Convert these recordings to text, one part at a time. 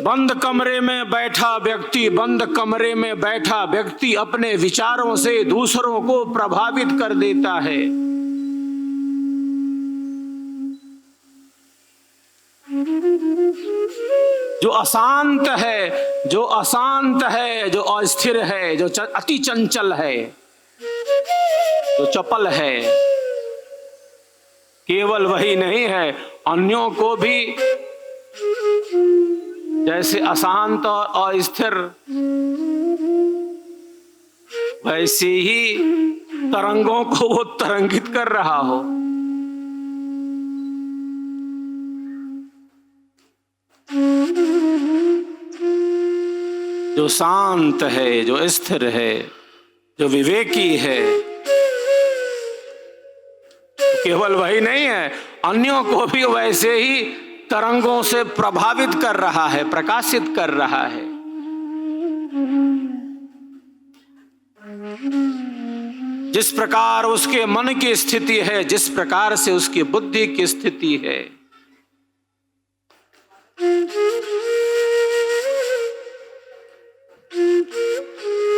बंद कमरे में बैठा व्यक्ति, बंद कमरे में बैठा व्यक्ति अपने विचारों से दूसरों को प्रभावित कर देता है। जो अशांत है, जो अशांत है, जो अस्थिर है, जो अति चंचल है, जो चपल है, केवल वही नहीं है, अन्यों को भी जैसे अशांत और अस्थिर वैसे ही तरंगों को वो तरंगित कर रहा हो। जो शांत है, जो स्थिर है, जो विवेकी है, केवल वही नहीं है, अन्यों को भी वैसे ही तरंगों से प्रभावित कर रहा है, प्रकाशित कर रहा है। जिस प्रकार उसके मन की स्थिति है, जिस प्रकार से उसकी बुद्धि की स्थिति है,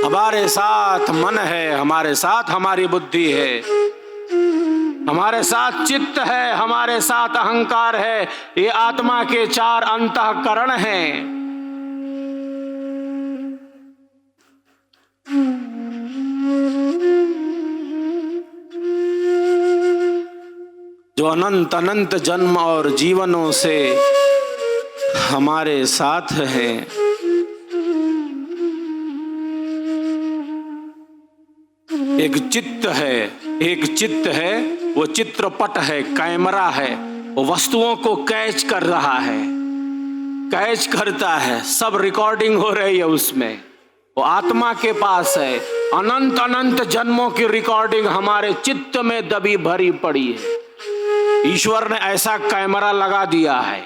हमारे साथ मन है, हमारे साथ हमारी बुद्धि है, हमारे साथ चित्त है, हमारे साथ अहंकार है। ये आत्मा के चार अंतःकरण हैं। जो अनंत अनंत जन्म और जीवनों से हमारे साथ हैं। एक चित्त है, एक चित्त है, वो चित्रपट है, कैमरा है, वो वस्तुओं को कैच कर रहा है, कैच करता है, सब रिकॉर्डिंग हो रही है उसमें। वो आत्मा के पास है, अनंत अनंत जन्मों की रिकॉर्डिंग हमारे चित्त में दबी भरी पड़ी है। ईश्वर ने ऐसा कैमरा लगा दिया है।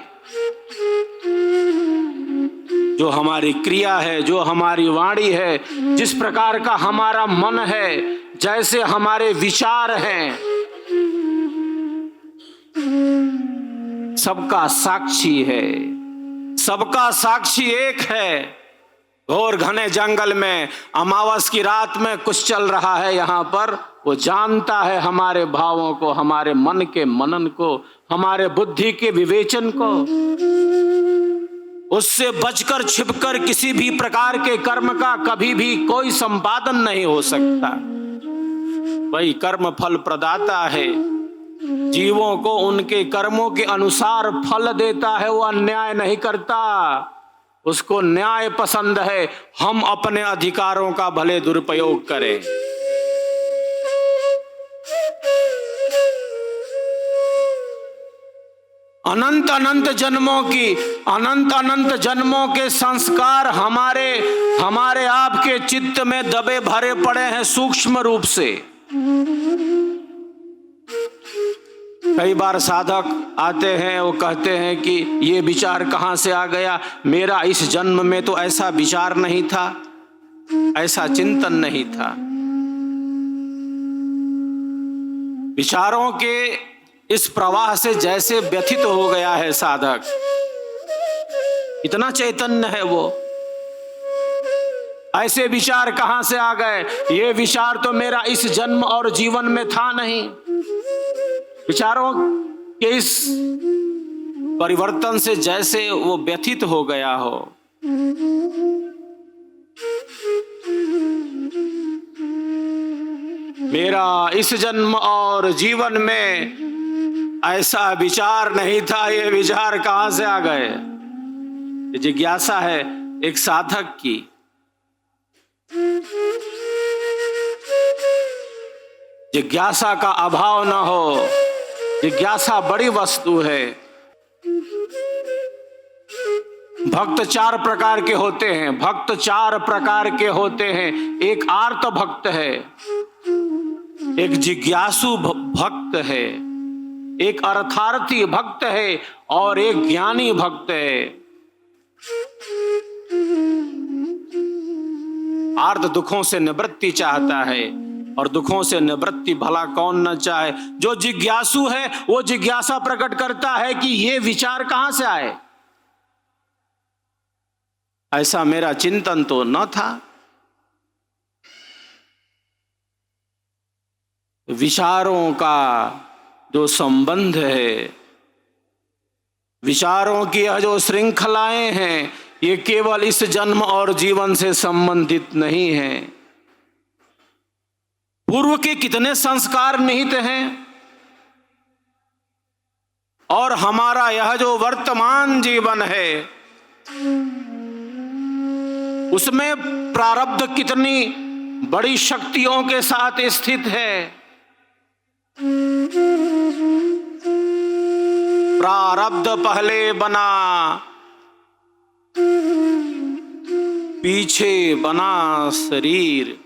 जो हमारी क्रिया है, जो हमारी वाणी है, जिस प्रकार का हमारा मन है, जैसे हमारे विचार हैं, सबका साक्षी है, सबका साक्षी एक है। घोर घने जंगल में अमावस की रात में कुछ चल रहा है यहाँ पर, वो जानता है हमारे भावों को, हमारे मन के मनन को, हमारे बुद्धि के विवेचन को। उससे बचकर छिपकर किसी भी प्रकार के कर्म का कभी भी कोई संपादन नहीं हो सकता। वही कर्म फल प्रदाता है, जीवों को उनके कर्मों के अनुसार फल देता है। वो अन्याय नहीं करता, उसको न्याय पसंद है। हम अपने अधिकारों का भले दुरुपयोग करें। अनंत अनंत जन्मों की, अनंत अनंत जन्मों के संस्कार हमारे आपके चित्त में दबे भरे पड़े हैं सूक्ष्म रूप से। कई बार साधक आते हैं, वो कहते हैं कि ये विचार कहां से आ गया, मेरा इस जन्म में तो ऐसा विचार नहीं था, ऐसा चिंतन नहीं था। विचारों के इस प्रवाह से जैसे व्यथित हो गया है साधक, इतना चैतन्य है वो। ऐसे विचार कहां से आ गए, ये विचार तो मेरा इस जन्म और जीवन में था नहीं। विचारों के इस परिवर्तन से जैसे वो व्यथित हो गया हो। मेरा इस जन्म और जीवन में ऐसा विचार नहीं था, ये विचार कहां से आ गए। जिज्ञासा है एक साधक की। जिज्ञासा का अभाव न हो, जिज्ञासा बड़ी वस्तु है। भक्त चार प्रकार के होते हैं, भक्त चार प्रकार के होते हैं। एक आर्त भक्त है, एक जिज्ञासु भक्त है, एक अर्थार्थी भक्त है और एक ज्ञानी भक्त है। आर्त दुखों से निवृत्ति चाहता है और दुखों से निवृत्ति भला कौन न चाहे। जो जिज्ञासु है वो जिज्ञासा प्रकट करता है कि ये विचार कहां से आए, ऐसा मेरा चिंतन तो न था। विचारों का जो संबंध है, विचारों की यह जो श्रृंखलाएं हैं, ये केवल इस जन्म और जीवन से संबंधित नहीं है। पूर्व के कितने संस्कार निहित हैं और हमारा यह जो वर्तमान जीवन है उसमें प्रारब्ध कितनी बड़ी शक्तियों के साथ स्थित है। प्रारब्ध पहले बना, पीछे बना शरीर।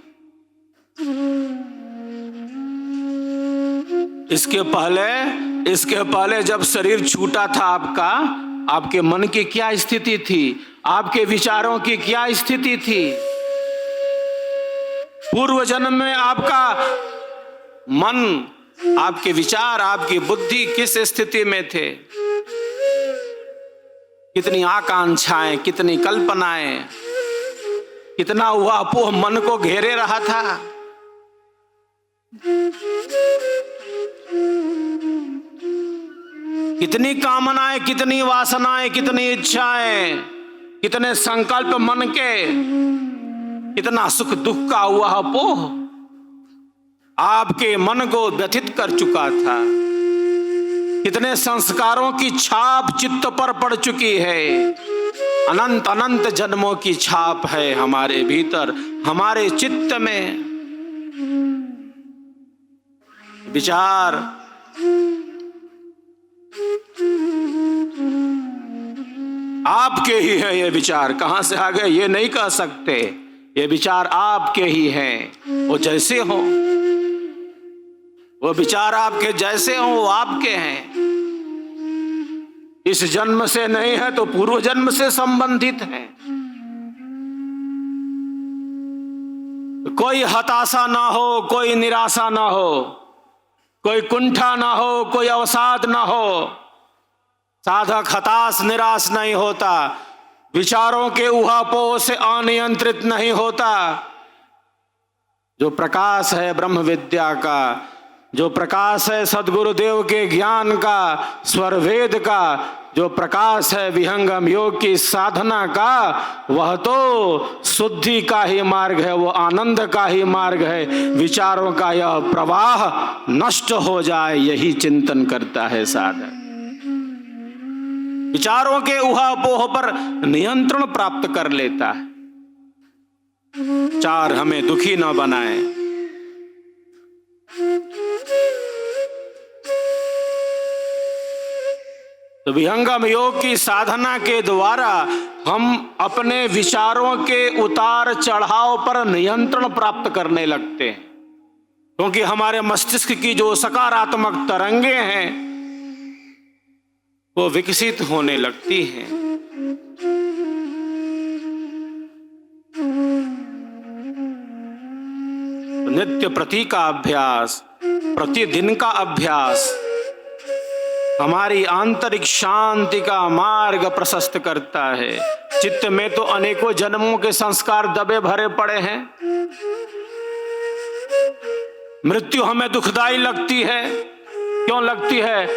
इसके पहले जब शरीर छूटा था आपका, आपके मन की क्या स्थिति थी, आपके विचारों की क्या स्थिति थी? पूर्व जन्म में आपका मन, आपके विचार, आपकी बुद्धि किस स्थिति में थे? कितनी आकांक्षाएं, कितनी कल्पनाएं, कितना ऊहापोह मन को घेरे रहा था। कितनी कामनाएं, कितनी वासनाएं, कितनी इच्छाएं, कितने संकल्प मन के, कितना सुख दुख का ऊहापोह आपके मन को व्यथित कर चुका था। कितने संस्कारों की छाप चित्त पर पड़ चुकी है। अनंत अनंत जन्मों की छाप है हमारे भीतर, हमारे चित्त में। विचार आपके ही है, ये विचार कहां से आ गए ये नहीं कह सकते। ये विचार आपके ही हैं, वो जैसे हो, वो विचार आपके जैसे हो, वो आपके हैं। इस जन्म से नहीं है तो पूर्व जन्म से संबंधित है। कोई हताशा ना हो, कोई निराशा ना हो, कोई कुंठा ना हो, कोई अवसाद ना हो। साधक हताश निराश नहीं होता, विचारों के ऊहापोह से अनियंत्रित नहीं होता। जो प्रकाश है ब्रह्म विद्या का, जो प्रकाश है सद्गुरुदेव के ज्ञान का, स्वर वेद का, जो प्रकाश है विहंगम योग की साधना का, वह तो शुद्धि का ही मार्ग है, वो आनंद का ही मार्ग है। विचारों का यह प्रवाह नष्ट हो जाए, यही चिंतन करता है साधक। विचारों के ऊहापोह पर नियंत्रण प्राप्त कर लेता है। विचार हमें दुखी न बनाए। तो विहंगम योग की साधना के द्वारा हम अपने विचारों के उतार चढ़ाव पर नियंत्रण प्राप्त करने लगते हैं, क्योंकि हमारे मस्तिष्क की जो सकारात्मक तरंगे हैं वो विकसित होने लगती हैं। नित्य प्रति का अभ्यास, प्रतिदिन का अभ्यास हमारी आंतरिक शांति का मार्ग प्रशस्त करता है। चित्त में तो अनेकों जन्मों के संस्कार दबे भरे पड़े हैं। मृत्यु हमें दुखदाई लगती है। क्यों लगती है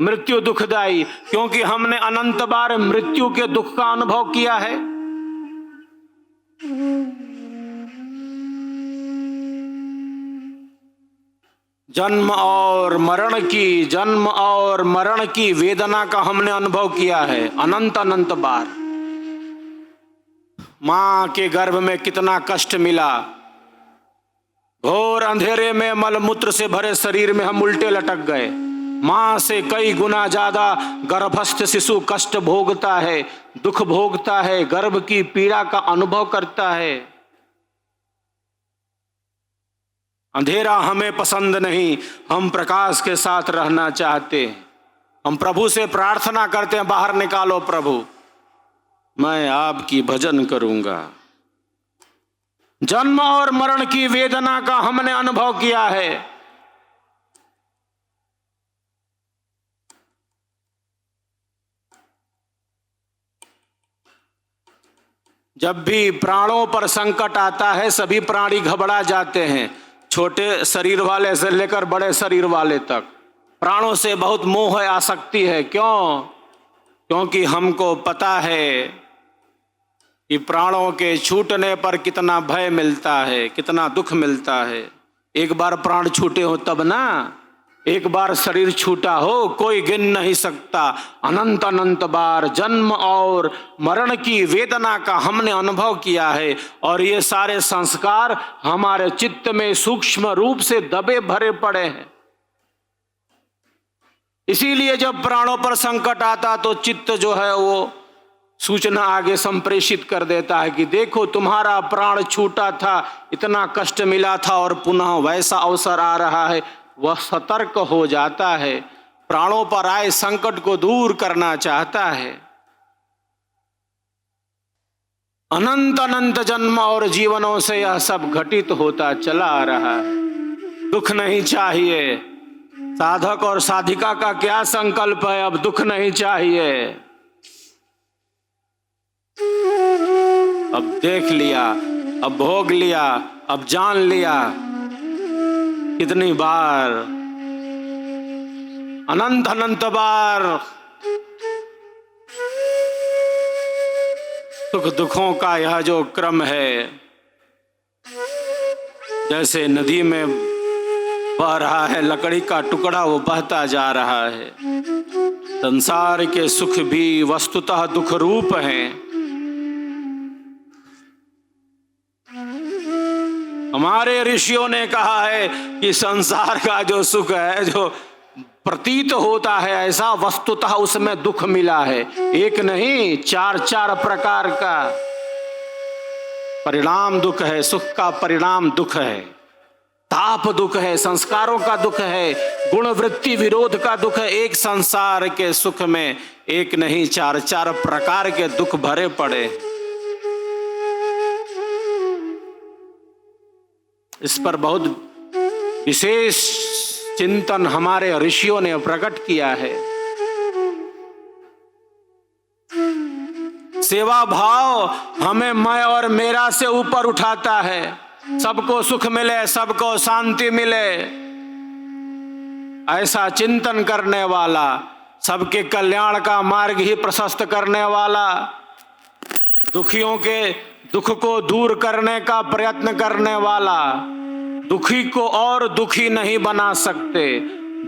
मृत्यु दुखदाई? क्योंकि हमने अनंत बार मृत्यु के दुख का अनुभव किया है। जन्म और मरण की वेदना का हमने अनुभव किया है अनंत अनंत बार। मां के गर्भ में कितना कष्ट मिला, घोर अंधेरे में मलमूत्र से भरे शरीर में हम उल्टे लटक गए। मां से कई गुना ज्यादा गर्भस्थ शिशु कष्ट भोगता है, दुख भोगता है, गर्भ की पीड़ा का अनुभव करता है। अंधेरा हमें पसंद नहीं, हम प्रकाश के साथ रहना चाहते हैं। हम प्रभु से प्रार्थना करते हैं, बाहर निकालो प्रभु, मैं आपकी भजन करूंगा। जन्म और मरण की वेदना का हमने अनुभव किया है। जब भी प्राणों पर संकट आता है सभी प्राणी घबरा जाते हैं, छोटे शरीर वाले से लेकर बड़े शरीर वाले तक। प्राणों से बहुत मोह आसक्ति है। क्यों? क्योंकि हमको पता है कि प्राणों के छूटने पर कितना भय मिलता है, कितना दुख मिलता है। एक बार प्राण छूटे हो तब ना, एक बार शरीर छूटा हो कोई गिन नहीं सकता। अनंत अनंत बार जन्म और मरण की वेदना का हमने अनुभव किया है और ये सारे संस्कार हमारे चित्त में सूक्ष्म रूप से दबे भरे पड़े हैं। इसीलिए जब प्राणों पर संकट आता तो चित्त जो है वो सूचना आगे संप्रेषित कर देता है कि देखो तुम्हारा प्राण छूटा था, इतना कष्ट मिला था और पुनः वैसा अवसर आ रहा है। वह सतर्क हो जाता है, प्राणों पर आए संकट को दूर करना चाहता है। अनंत अनंत जन्म और जीवनों से यह सब घटित होता चला आ रहा है। दुख नहीं चाहिए। साधक और साधिका का क्या संकल्प है? अब दुख नहीं चाहिए। अब देख लिया, अब भोग लिया, अब जान लिया। कितनी बार, अनंत अनंत बार सुख दुखों का यह जो क्रम है, जैसे नदी में बह रहा है लकड़ी का टुकड़ा, वो बहता जा रहा है। संसार के सुख भी वस्तुतः दुख रूप हैं। हमारे ऋषियों ने कहा है कि संसार का जो सुख है, जो प्रतीत होता है ऐसा, वस्तुतः उसमें दुख मिला है। एक नहीं, चार चार प्रकार का परिणाम दुख है। सुख का परिणाम दुख है, ताप दुख है, संस्कारों का दुख है, गुण वृत्ति विरोध का दुख है। एक संसार के सुख में एक नहीं, चार चार प्रकार के दुख भरे पड़े। इस पर बहुत विशेष चिंतन हमारे ऋषियों ने प्रकट किया है। सेवा भाव हमें मैं और मेरा से ऊपर उठाता है। सबको सुख मिले, सबको शांति मिले, ऐसा चिंतन करने वाला, सबके कल्याण का मार्ग ही प्रशस्त करने वाला, दुखियों के दुख को दूर करने का प्रयत्न करने वाला। दुखी को और दुखी नहीं बना सकते,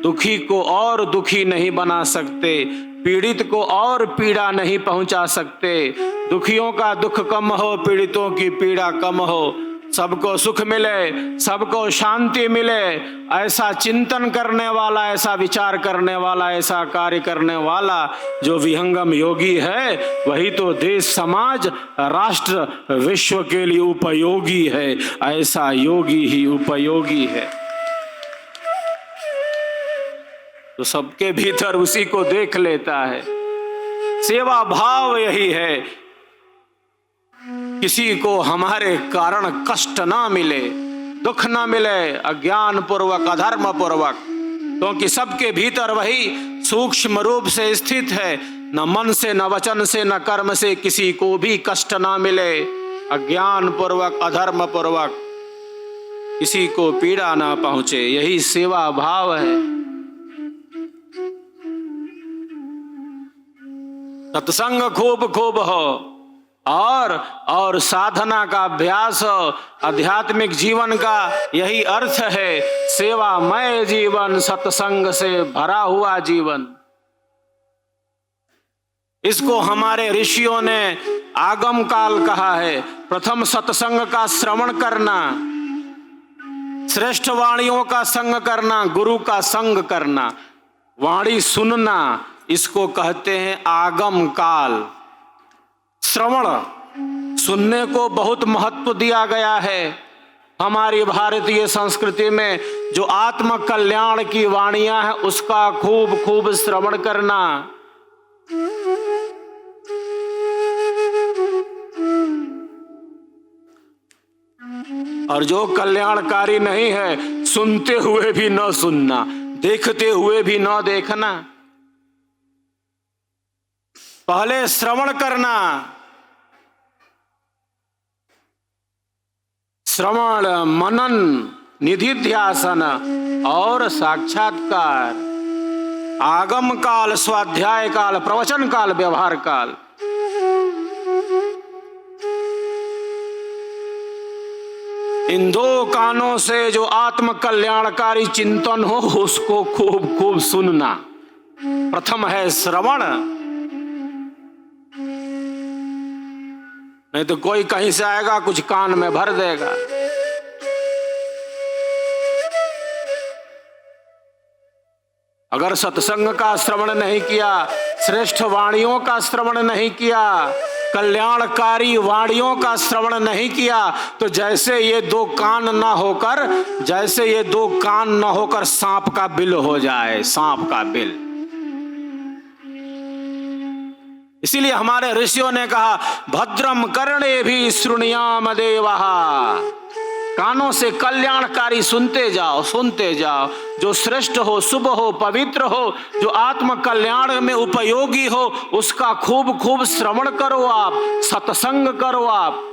दुखी को और दुखी नहीं बना सकते, पीड़ित को और पीड़ा नहीं पहुंचा सकते। दुखियों का दुख कम हो, पीड़ितों की पीड़ा कम हो, सबको सुख मिले, सबको शांति मिले, ऐसा चिंतन करने वाला, ऐसा विचार करने वाला, ऐसा कार्य करने वाला जो विहंगम योगी है, वही तो देश समाज राष्ट्र विश्व के लिए उपयोगी है। ऐसा योगी ही उपयोगी है। तो सबके भीतर उसी को देख लेता है। सेवा भाव यही है, किसी को हमारे कारण कष्ट ना मिले, दुख ना मिले, अज्ञान पूर्वक, अधर्म पूर्वक, क्योंकि सबके भीतर वही सूक्ष्म रूप से स्थित है। न मन से, न वचन से, न कर्म से किसी को भी कष्ट ना मिले। अज्ञान पूर्वक, अधर्म पूर्वक किसी को पीड़ा ना पहुंचे, यही सेवा भाव है। सत्संग खूब खूब हो और साधना का अभ्यास हो। आध्यात्मिक जीवन का यही अर्थ है, सेवामय जीवन, सत्संग से भरा हुआ जीवन। इसको हमारे ऋषियों ने आगम काल कहा है। प्रथम सत्संग का श्रवण करना, श्रेष्ठ वाणियों का संग करना, गुरु का संग करना, वाणी सुनना, इसको कहते हैं आगम काल। श्रवण, सुनने को बहुत महत्व दिया गया है। हमारी भारतीय संस्कृति में जो आत्म कल्याण की वाणियां हैं उसका खूब खूब श्रवण करना। और जो कल्याणकारी नहीं है, सुनते हुए भी न सुनना, देखते हुए भी न देखना। पहले श्रवण करना, श्रवण मनन निधिध्यासन और साक्षात्कार, आगम काल, स्वाध्याय काल, प्रवचन काल, व्यवहार काल। इन दो कानों से जो आत्म कल्याणकारी चिंतन हो उसको खूब खूब सुनना। प्रथम है श्रवण, नहीं तो कोई कहीं से आएगा कुछ कान में भर देगा। अगर सत्संग का श्रवण नहीं किया, श्रेष्ठ वाणियों का श्रवण नहीं किया, कल्याणकारी वाणियों का श्रवण नहीं किया, तो जैसे ये दो कान न होकर सांप का बिल हो जाए, सांप का बिल। इसीलिए हमारे ऋषियों ने कहा भद्रम कर्णे भी शृणुयाम देवः, कानों से कल्याणकारी सुनते जाओ, जो श्रेष्ठ हो, शुभ हो, पवित्र हो, जो आत्म कल्याण में उपयोगी हो, उसका खूब खूब श्रवण करो आप, सत्संग करो आप।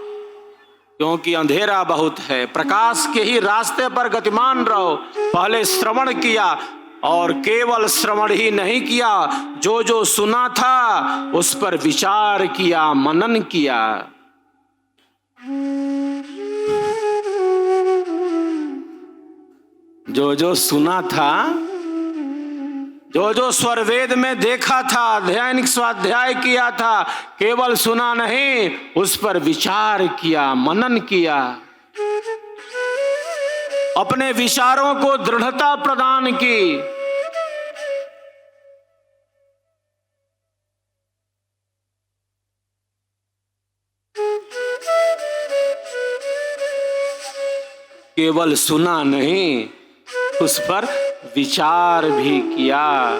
क्योंकि अंधेरा बहुत है, प्रकाश के ही रास्ते पर गतिमान रहो। पहले श्रवण किया, और केवल श्रवण ही नहीं किया, जो जो सुना था उस पर विचार किया, मनन किया। जो जो सुना था, जो जो स्वरवेद में देखा था, अध्ययन स्वाध्याय किया था, केवल सुना नहीं, उस पर विचार किया, मनन किया, अपने विचारों को दृढ़ता प्रदान की। केवल सुना नहीं, उस पर विचार भी किया,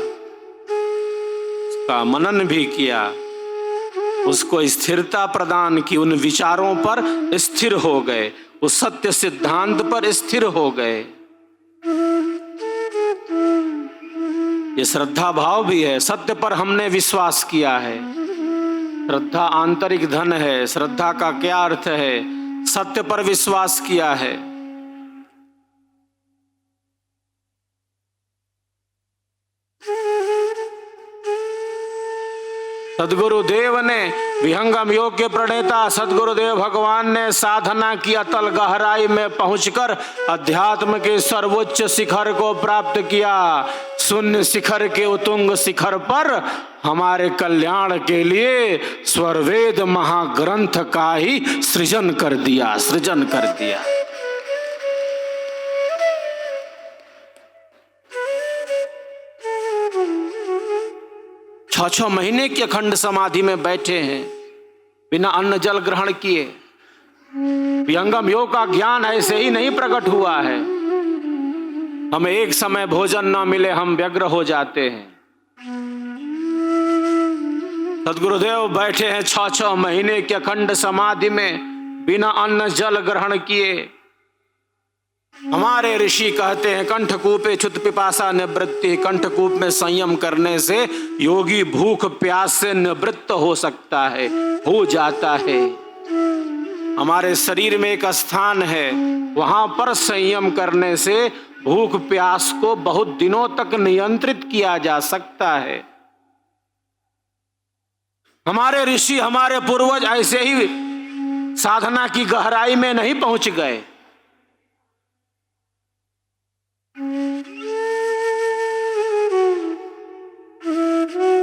उसका मनन भी किया, उसको स्थिरता प्रदान की, उन विचारों पर स्थिर हो गए, उस सत्य सिद्धांत पर स्थिर हो गए। ये श्रद्धा भाव भी है, सत्य पर हमने विश्वास किया है। श्रद्धा आंतरिक धन है। श्रद्धा का क्या अर्थ है? सत्य पर विश्वास किया है। सदगुरुदेव ने, विहंगम योग के प्रणेता सदगुरुदेव भगवान ने साधना की अतल गहराई में पहुंचकर अध्यात्म के सर्वोच्च शिखर को प्राप्त किया। शून्य शिखर के उतुंग शिखर पर हमारे कल्याण के लिए स्वरवेद महाग्रंथ का ही सृजन कर दिया। 6 महीने की अखंड समाधि में बैठे हैं, बिना अन्न जल ग्रहण किए। विहंगम योग का ज्ञान ऐसे ही नहीं प्रकट हुआ है। हमें एक समय भोजन न मिले हम व्यग्र हो जाते हैं। सदगुरुदेव बैठे हैं 6 महीने की अखंड समाधि में, बिना अन्न जल ग्रहण किए। हमारे ऋषि कहते हैं कंठकूपे छुत पिपासा निवृत्ति, कंठकूप में संयम करने से योगी भूख प्यास से निवृत्त हो सकता है, हो जाता है। हमारे शरीर में एक स्थान है, वहां पर संयम करने से भूख प्यास को बहुत दिनों तक नियंत्रित किया जा सकता है। हमारे ऋषि, हमारे पूर्वज ऐसे ही साधना की गहराई में नहीं पहुंच गए।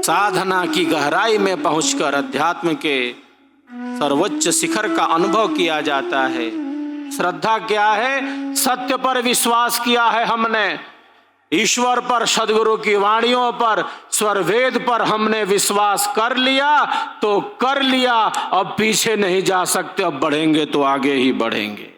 साधना की गहराई में पहुंचकर अध्यात्म के सर्वोच्च शिखर का अनुभव किया जाता है। श्रद्धा क्या है? सत्य पर विश्वास किया है हमने, ईश्वर पर, सदगुरु की वाणियों पर, स्वरवेद पर हमने विश्वास कर लिया तो कर लिया। अब पीछे नहीं जा सकते, अब बढ़ेंगे तो आगे ही बढ़ेंगे।